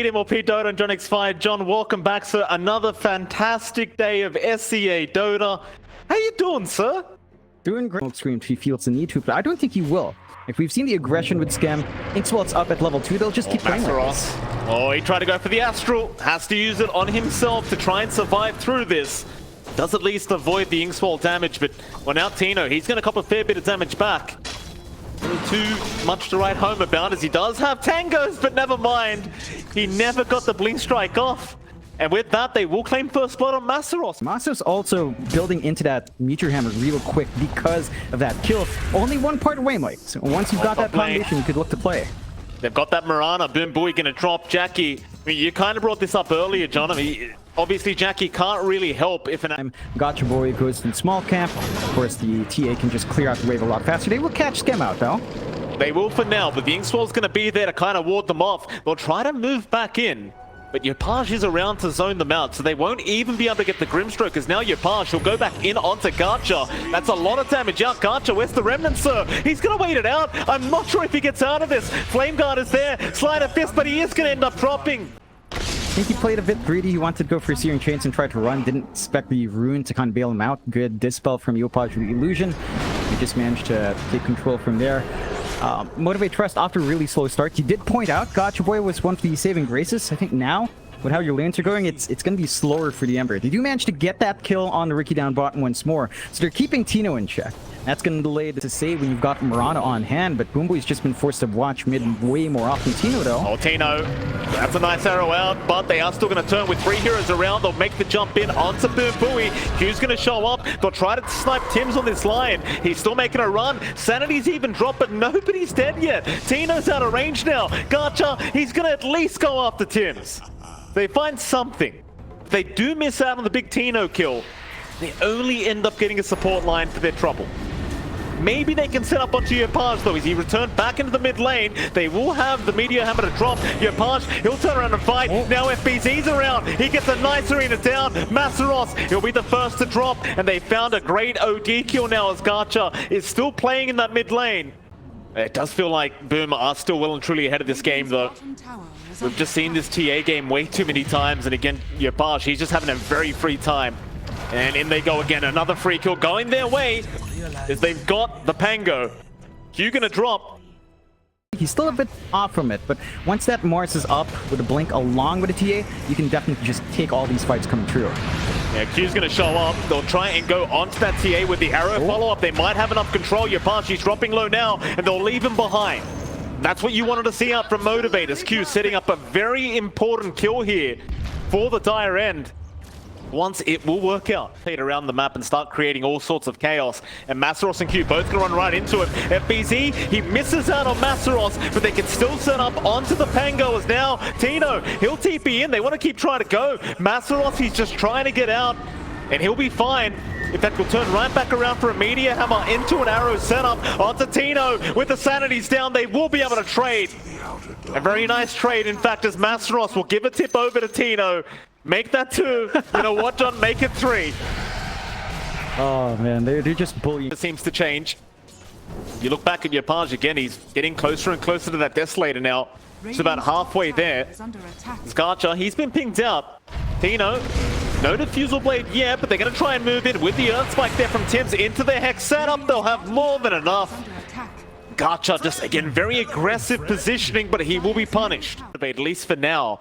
MLPDotA and johnxfire. John, welcome back, sir. Another fantastic day of SCA Dota. How you doing, sir? Doing great. Scream if he feels the need to, but I don't think he will. If we've seen the aggression with Scam, Inkswell's up at level 2, they'll just keep playing like this. Oh, he tried to go for the Astral. Has to use it on himself to try and survive through this. Does at least avoid the Inkswell damage, but well, now Tino, he's going to cop a fair bit of damage back. Too much to write home about, as he does have tangos, but never mind. He never got the blink strike off. And with that, they will claim first blood on Masaros. Masaros also building into that Meteor Hammer real quick because of that kill. Only one part away, Mike. So once you've got that foundation, you could look to play. They've got that Mirana. Boom Boy gonna drop Jackie. I mean, you kind of brought this up earlier, John. I mean, obviously Jackie can't really help if an... Gotcha Boy goes in small camp. Of course, the TA can just clear out the wave a lot faster. They will catch Scam out, though. They will for now, but the Inkswell's gonna be there to kind of ward them off. They'll try to move back in. But Yopaj is around to zone them out, so they won't even be able to get the Grimstroke, as now Yopaj will go back in onto Garcha. That's a lot of damage out. Garcha, where's the Remnant, sir? He's going to wait it out. I'm not sure if he gets out of this. Flame Guard is there. Slide of Fist, but he is going to end up dropping. I think he played a bit greedy. He wanted to go for Searing Chains and try to run. Didn't expect the Rune to kind of bail him out. Good Dispel from Yopaj with the Illusion. He just managed to take control from there. Motivate Trust after a really slow start. You did point out Gotcha Boy was one of the saving graces. I think now, with how your lanes are going, it's going to be slower for the Ember. They do manage to get that kill on the Ricky down bottom once more. So they're keeping Tino in check. That's going to delay to save when you've got Mirana on hand, but Boomboy's just been forced to watch mid way more often. Tino, though. Oh, Tino. That's a nice arrow out, but they are still going to turn with 3 heroes around. They'll make the jump in onto Boomboy. Q's going to show up. They'll try to snipe Tim's on this line. He's still making a run. Sanity's even dropped, but nobody's dead yet. Tino's out of range now. Garcha, he's going to at least go after Tim's. They find something. They do miss out on the big Tino kill. They only end up getting a support line for their trouble. Maybe they can set up onto Yopaj, though, as he returned back into the mid lane. They will have the Meteor Hammer to drop. Yopaj, he'll turn around and fight. Oh. Now FBZ's around. He gets a nice arena down. Masaros, he'll be the first to drop. And they found a great OD kill now, as Garcha is still playing in that mid lane. It does feel like Boom are still well and truly ahead of this game, though. We've just seen this TA game way too many times, and again, Yopaj, he's just having a very free time. And in they go again, another free kill going their way, as they've got the Pango. Q gonna drop. He's still a bit off from it, but once that Mars is up with a blink along with the TA, you can definitely just take all these fights coming true. Yeah, Q's gonna show up. They'll try and go onto that TA with the arrow follow-up. They might have enough control. Yopaj, he's dropping low now, and they'll leave him behind. That's what you wanted to see out from Motivators. Q setting up a very important kill here for the dire end. Once it will work out, fade around the map and start creating all sorts of chaos. And Masaros and Q both gonna run right into it. FBZ, he misses out on Masaros, but they can still set up onto the Pango, as now Tino, he'll TP in. They want to keep trying to go. Masaros, he's just trying to get out, and he'll be fine. In fact, we'll turn right back around for a Meteor Hammer into an arrow setup onto Tino. With the Sanities down, they will be able to trade. A very nice trade, in fact, as Masaros will give a tip over to Tino. Make that 2. You know what, John? Make it 3. Oh, man, they're just bullying. It seems to change. You look back at Yopaj again, he's getting closer and closer to that Desolator now. It's about halfway there. Garcha, he's been pinged out. Tino, no Diffusal Blade yet, but they're going to try and move in with the Earth Spike there from Tim's into their Hex setup. They'll have more than enough. Garcha just, again, very aggressive positioning, but he will be punished, at least for now.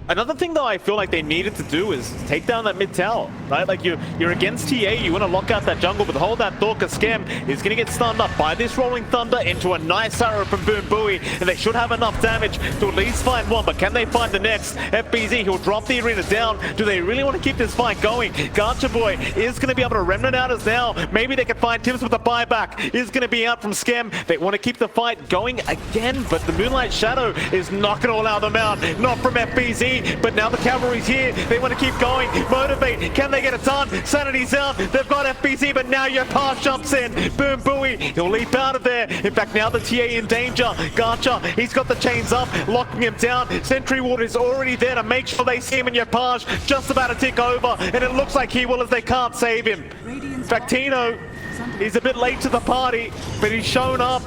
Another thing, though, I feel like they needed to do is take down that mid tower, right? Like, you're against TA, you want to lock out that jungle, but hold that Thorka Scam is going to get stunned up by this Rolling Thunder into a nice arrow from Boom Bowie, and they should have enough damage to at least find one, but can they find the next? FBZ, he'll drop the arena down. Do they really want to keep this fight going? Garcha Boy is going to be able to remnant out as now. Maybe they can find Tim's with a buyback. Is going to be out from Scam. They want to keep the fight going again, but the Moonlight Shadow is not going to allow them out. Not from FBZ, but now the cavalry's here. They want to keep going. Motivate. Can they get it done? Sanity's out. They've got FBZ, but now Yopaj jumps in. Boom Bowie. He'll leap out of there. In fact, now the TA in danger. Garcha, he's got the chains up, locking him down. Sentry Ward is already there to make sure they see him, and Yopaj just about to tick over, and it looks like he will, as they can't save him. In fact, Tino, he's a bit late to the party, but he's shown up.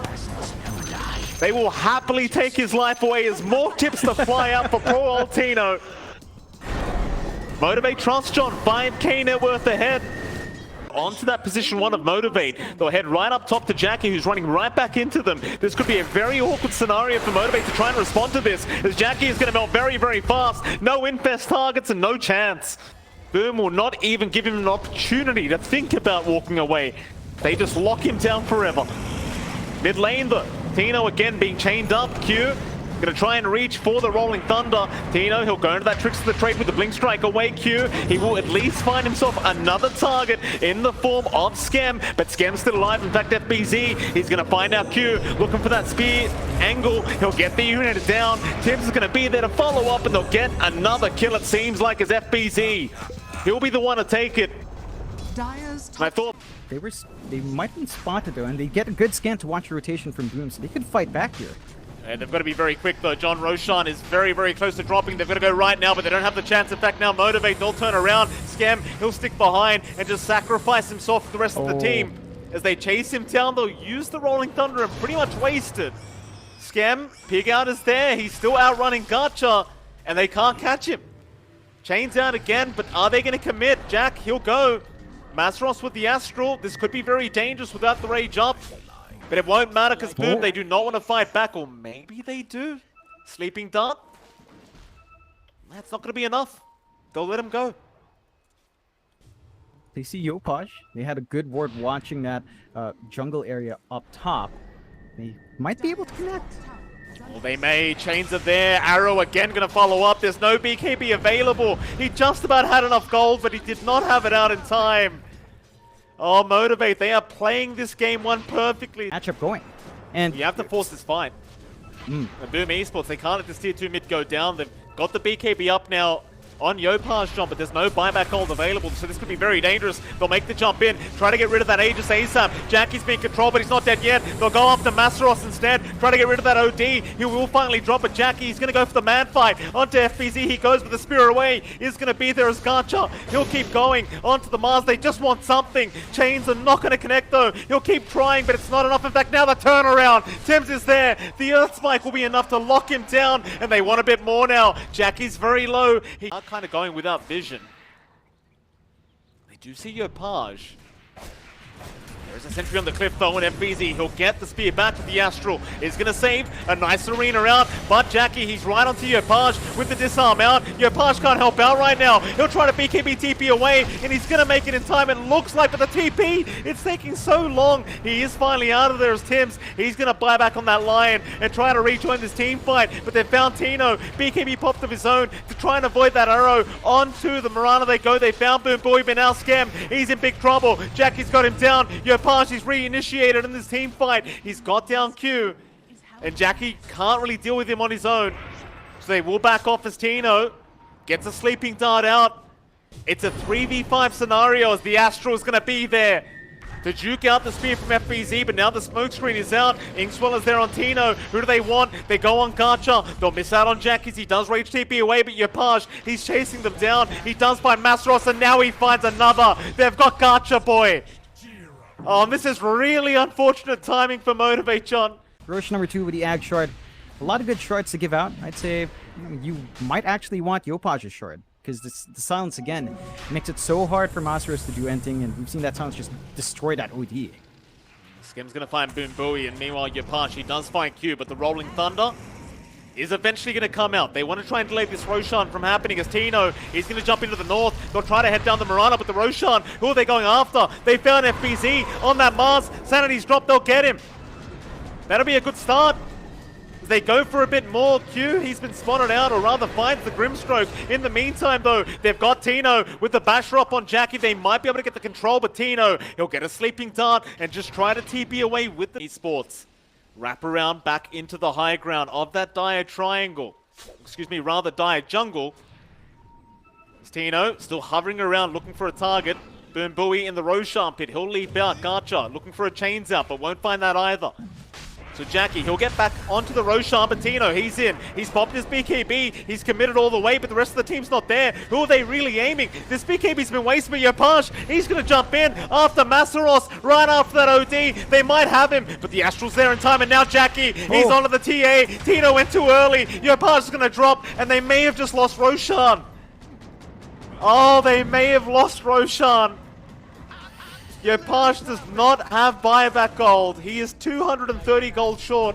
They will happily take his life away as more tips to fly out for poor old Tino. Motivate trusts John, 5k net worth ahead. Onto that position 1 of Motivate. They'll head right up top to Jackie, who's running right back into them. This could be a very awkward scenario for Motivate to try and respond to this, as Jackie is going to melt very, very fast. No infest targets and no chance. Boom will not even give him an opportunity to think about walking away. They just lock him down forever. Mid lane though, Tino again being chained up. Q gonna try and reach for the Rolling Thunder. Tino, he'll go into that Tricks of the Trade with the Blink Strike away. Q, he will at least find himself another target in the form of Scam, but Scam's still alive. In fact, FBZ, he's gonna find out Q, looking for that spear angle. He'll get the unit down. Tibbs is gonna be there to follow up, and they'll get another kill, it seems like, as FBZ. He'll be the one to take it. I thought they might have been spotted though, and they get a good scan to watch the rotation from Boom, so they could fight back here. And they've got to be very quick though. John Roshan is very, very close to dropping. They've got to go right now, but they don't have the chance. In fact, now Motivate, they'll turn around. Scam, he'll stick behind and just sacrifice himself for the rest of the team. As they chase him down, they'll use the Rolling Thunder and pretty much waste it. Scam, Pig Out is there. He's still outrunning Gacha, and they can't catch him. Chains out again, but are they going to commit? Jack, he'll go. Masros with the Astral. This could be very dangerous without the rage up. But it won't matter because Boom, they do not want to fight back. Or maybe they do. Sleeping Dart. That's not going to be enough. They'll let him go. They see Yopaj. They had a good ward watching that jungle area up top. They might be able to connect. Well, they may. Chains are there. Arrow again going to follow up. There's no BKB available. He just about had enough gold, but he did not have it out in time. Oh, Motivate. They are playing this game 1 perfectly. Matchup going. And you have to force this fight. And Boom Esports, they can't let this tier 2 mid go down. They've got the BKB up now on Yopaj jump, but there's no buyback gold available, so this could be very dangerous. They'll make the jump in, try to get rid of that Aegis ASAP. Jackie's being controlled, but he's not dead yet. They'll go after Masros instead, try to get rid of that OD. He will finally drop it. Jackie, he's going to go for the man fight. Onto FBZ, he goes with the spear away. He's going to be there as Gacha. He'll keep going onto the Mars. They just want something. Chains are not going to connect though. He'll keep trying, but it's not enough. In fact, now the turnaround. Tims is there. The Earth Spike will be enough to lock him down, and they want a bit more now. Jackie's very low. He are kind of going without vision. They do see Yopaj. There's a sentry on the cliff though, and FBZ, he'll get the spear back to the Astral. Is going to save a nice arena round, but Jackie, he's right onto Yopaj with the disarm out. Yopaj can't help out right now. He'll try to BKB TP away, and he's going to make it in time, it looks like, but the TP, it's taking so long. He is finally out of there as Tims. He's going to buy back on that Lion and try to rejoin this team fight, but they've found Tino. BKB popped of his own to try and avoid that arrow. Onto the Mirana they go. They found Boom Boy, but now Scam, he's in big trouble. Jackie's got him down. Yopaj, he's reinitiated in this team fight. He's got down Q, and Jackie can't really deal with him on his own. So they will back off as Tino gets a sleeping dart out. It's a 3v5 scenario as the Astral is going to be there to juke out the spear from FBZ, but now the smoke screen is out. Inkswell is there on Tino. Who do they want? They go on Gacha. They'll miss out on Jackie's. He does rage TP away, but Yopaj, he's chasing them down. He does find Masros, and now he finds another. They've got Gacha boy. Oh, this is really unfortunate timing for Motivate, John. Roche number 2 with the Ag Shard. A lot of good shards to give out. I'd say you might actually want Yopaj's shard, because the silence again makes it so hard for Masros to do anything, and we've seen that silence just destroy that OD. Skim's going to find Boom Bowie, and meanwhile Yopaj, he does find Q, but the Rolling Thunder is eventually going to come out. They want to try and delay this Roshan from happening as Tino, he's going to jump into the north. They'll try to head down the Mirana, but the Roshan, who are they going after? They found FBZ on that Mars. Sanity's dropped, they'll get him. That'll be a good start. As they go for a bit more, Q, he's been spotted out, or rather finds the Grimstroke. In the meantime, though, they've got Tino with the bash drop on Jackie. They might be able to get the control, but Tino, he'll get a sleeping dart and just try to TP away with the Esports. Wrap around back into the high ground of that dire triangle. Excuse me, rather dire jungle. It's Tino still hovering around looking for a target. Boom Bowie in the Roshan pit. He'll leap out. Gacha looking for a chains out, but won't find that either. So Jackie, he'll get back onto the Roshan, but Tino, he's in. He's popped his BKB. He's committed all the way, but the rest of the team's not there. Who are they really aiming? This BKB's been wasted, but Yopaj, he's going to jump in after Masaros, right after that OD. They might have him, but the Astral's there in time, and now Jackie, he's onto the TA. Tino went too early. Yopaj is going to drop, and they may have just lost Roshan. Oh, they may have lost Roshan. Yopaj does not have buyback gold. He is 230 gold short.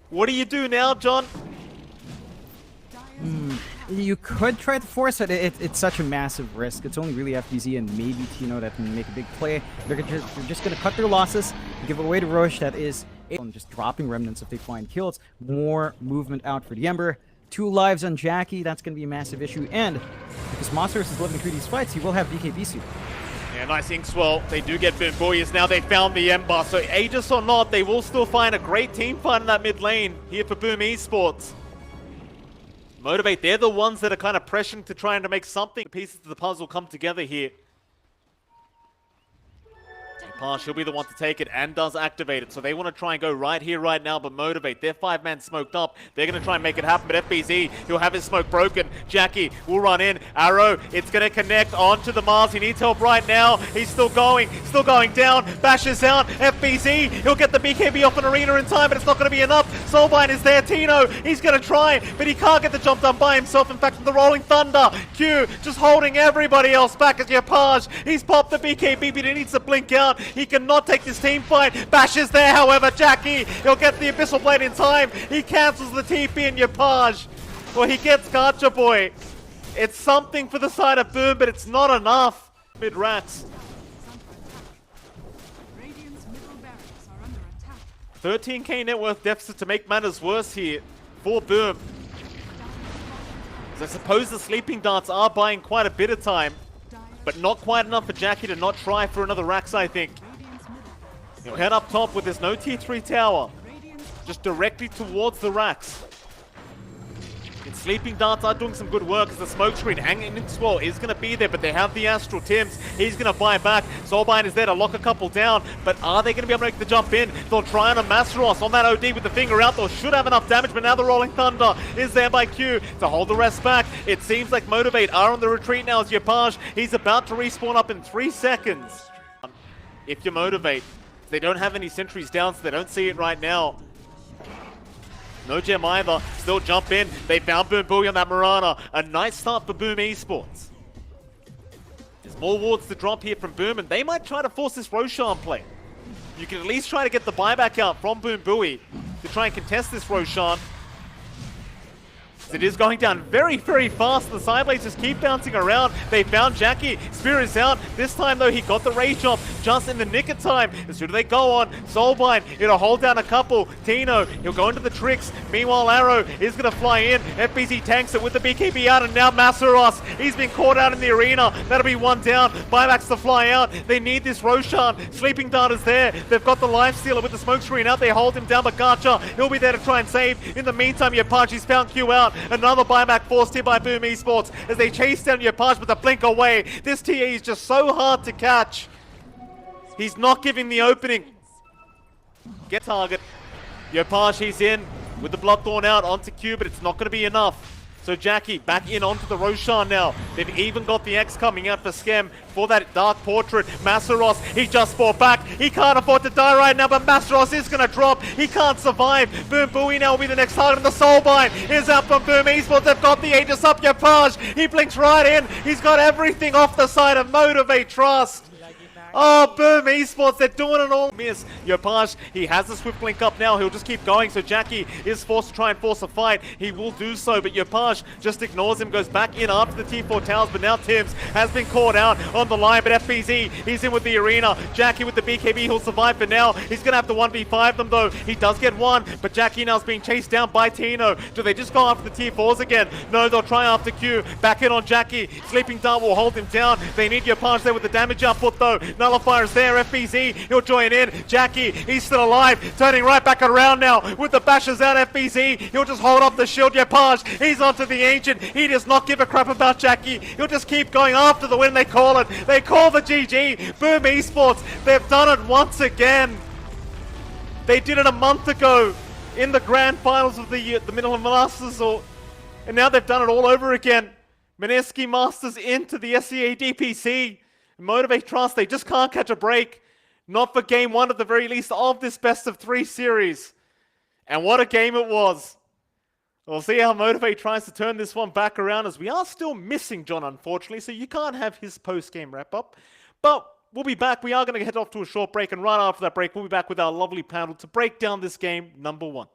What do you do now, John? You could try to force it. It's such a massive risk. It's only really FBZ and maybe Tino that can make a big play. They're just going to cut their losses, give away to Roche that is just dropping remnants if they find kills. More movement out for the Ember. 2 lives on Jackie. That's going to be a massive issue. And because Monsters is living through these fights, he will have BKB soon. Yeah, nice ink swell. They do get Boom Boyers. Now they found the Ember. So Aegis or not, they will still find a great team fight in that mid lane here for Boom Esports. Motivate, they're the ones that are kind of pressuring to trying to make something. Pieces of the puzzle come together here. Pash, he'll be the one to take it and does activate it. So they want to try and go right here, right now, but Motivate. They're 5-man smoked up. They're going to try and make it happen, but FBZ, he'll have his smoke broken. Jackie will run in. Arrow, it's going to connect onto the Mars. He needs help right now. He's still going down. Bashes out. FBZ, he'll get the BKB off an arena in time, but it's not going to be enough. Soulbind is there. Tino, he's going to try, but he can't get the jump done by himself. In fact, with the Rolling Thunder, Q just holding everybody else back as Yopaj. He's popped the BKB, but he needs to blink out. He cannot take this team fight. Bash is there, however. Jackie, he'll get the Abyssal Blade in time. He cancels the TP and Yopaj. Well, he gets Gacha Boy. It's something for the side of Boom, but it's not enough. Mid-rats. 13k net worth deficit to make matters worse here for Boom. I suppose the sleeping darts are buying quite a bit of time, but not quite enough for Jackie to not try for another Rax, I think. He'll head up top with his no tier 3 tower, just directly towards the Rax. And sleeping darts are doing some good work as the smoke screen hanging swell is going to be there, but they have the Astral Tims. He's going to buy back. Soulbind is there to lock a couple down, but are they going to be able to make the jump in? They'll try on a Masteros on that OD with the finger out. They should have enough damage, but now the Rolling Thunder is there by Q to hold the rest back. It seems like Motivate are on the retreat now as Yopaj. He's about to respawn up in 3 seconds. If you Motivate, they don't have any sentries down, so they don't see it right now. No gem either. Still jump in. They found Boom Booey on that Mirana. A nice start for Boom Esports. There's more wards to drop here from Boom, and they might try to force this Roshan play. You can at least try to get the buyback out from Boom Booey to try and contest this Roshan. It is going down very, very fast. The Sideblades just keep bouncing around. They found Jackie. Spear is out. This time, though, he got the rage jump just in the nick of time. As soon as they go on, Soulbind, it'll hold down a couple. Tino, he'll go into the tricks. Meanwhile, Arrow is going to fly in. FBZ tanks it with the BKB out, and now Masaros. He's been caught out in the arena. That'll be 1 down. Buybacks to fly out. They need this Roshan. Sleeping Dart is there. They've got the Life Stealer with the smoke screen out. They hold him down, but Gacha, he'll be there to try and save. In the meantime, Yopachi's found Q out. Another buyback forced here by Boom Esports as they chase down Yopaj with a blink away. This TA is just so hard to catch. He's not giving the opening. Get target. Yopaj, he's in with the Bloodthorn out onto Q, but it's not going to be enough. So Jackie back in onto the Roshan now. They've even got the X coming out for Skem for that Dark Portrait. Masaros, he just fought back. He can't afford to die right now, but Masaros is going to drop. He can't survive. Boom Booey now will be the next target, and the Soulbind is out from Boom Esports. They've got the Aegis up. Yopaj, he blinks right in. He's got everything off the side of Motivate Trust. Oh, Boom Esports, they're doing it all. Miss Yopaj, he has the swift link up now. He'll just keep going, so Jackie is forced to try and force a fight. He will do so, but Yopaj just ignores him, goes back in after the T4 towers, but now Tims has been caught out on the line, but FBZ, he's in with the arena. Jackie with the BKB, he'll survive for now. He's going to have to 1v5 them, though. He does get one, but Jackie now is being chased down by Tino. Do they just go after the T4s again? No, they'll try after Q. Back in on Jackie. Sleeping Dart will hold him down. They need Yopaj there with the damage output, though. Nullifier is there, FBZ, he'll join in. Jackie, he's still alive, turning right back around now with the bashes out. FBZ, he'll just hold up the shield. Yopaj, he's onto the Ancient. He does not give a crap about Jackie. He'll just keep going after the win. They call it. They call the GG. Boom Esports, they've done it once again. They did it a month ago in the grand finals of the Midland Masters, and now they've done it all over again. Mineski Masters into the SEA DPC. Motivate Trust, they just can't catch a break. Not for game one at the very least of this best of 3 series. And what a game it was. We'll see how Motivate tries to turn this one back around, as we are still missing John, unfortunately, so you can't have his post-game wrap-up. But we'll be back. We are going to head off to a short break, and right after that break, we'll be back with our lovely panel to break down this game number 1.